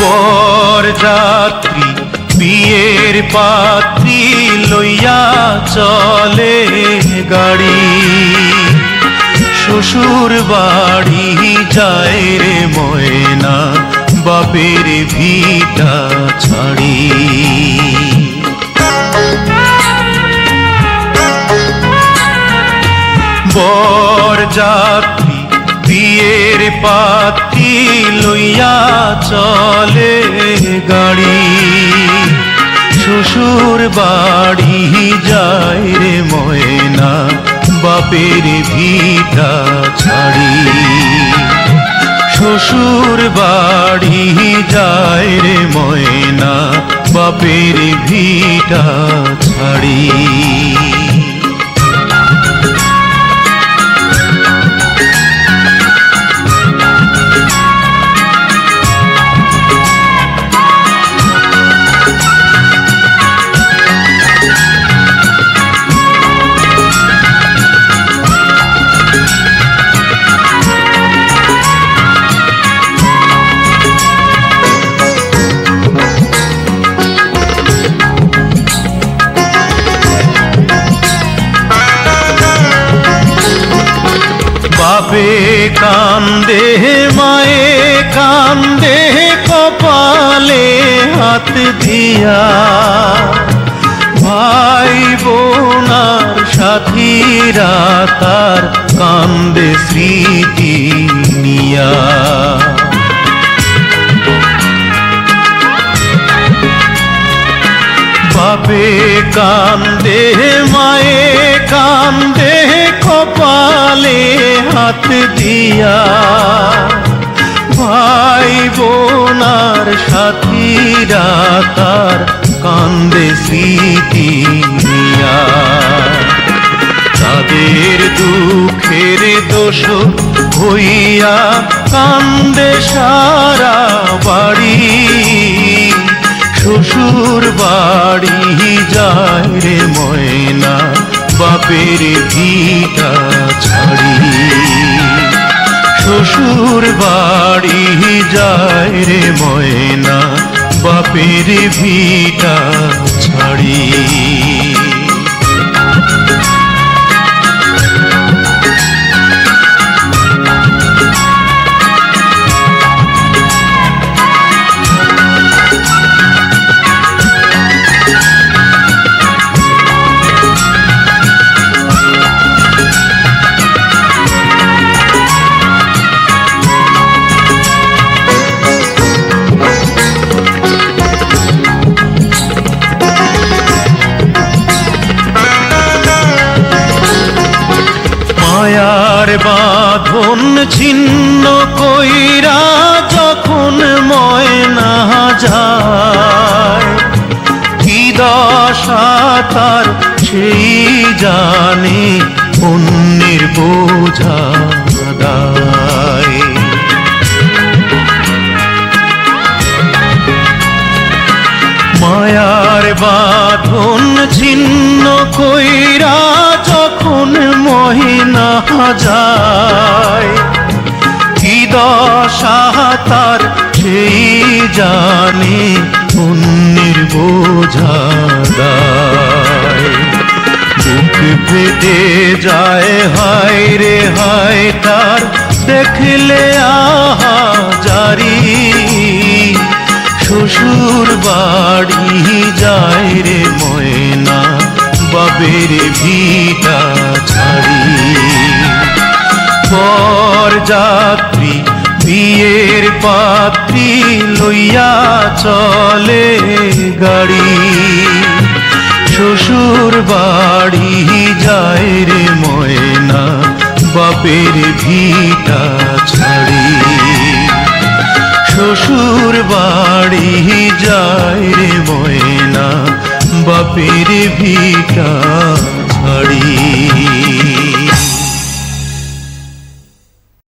বরযাত্রী বিয়ের পাত্রী লইয়া চলে গাড়ি, শ্বশুর বাড়ি যায় রে ময়না বাপের ভিটা ছাড়ি। বরযাত্রী বিয়ের পাত্রী লইয়া চলে গাড়ি, শ্বশুর বাড়ি যায় রে ময়না বাপের ভিটা ছাড়ি। শ্বশুর বাড়ি যায় রে ময়না বাপের ভিটা ছাড়ি। বাপে কান্দে মায়ে কান্দে কপালে হাত দিয়া, ভাই বোনার সাথীরা তার কান্দে স্মৃতি নিয়া। বাপে কান্দে মায়ে কান্দে কপালে হাত দিয়া, ভাই বোনার সাথীরা তার কান্দে স্মৃতি নিয়া। তাদের দুঃখের দোষ হইয়া কান্দে সারা বাড়ি, শ্বশুর বাড়ি যায় রে ময়না বাপের ভিটা ছাড়ি। শ্বশুর বাড়ি যায় রে ময়না বাপের ভিটা ছাড়ি। মায়ার বাঁধন ছিন্ন কইরা যখন ময়না যায়, কি দশা তার সেই জানে অন্যের বোঝা দায়। মায়ার বাঁধন ছিন্ন কইরা যখন ময়না যায়, কি দশা তার সেই জানে অন্যের বোঝা দায়। বুক ফেটে যায় হায় রে হায় তার দেখলে আহা জারি, শ্বশুর বাড়ি যায় রে ময়না বাপের ভিটা ছাড়ি। বরযাত্রী বিয়ের পাত্রী লইয়া চলে গাড়ি, শ্বশুর বাড়ি যায় রে ময়না বাপের ভিটা ছাড়ি। শ্বশুর বাড়ি যায় রে ময়না বাপের ভিটা ছাড়ি।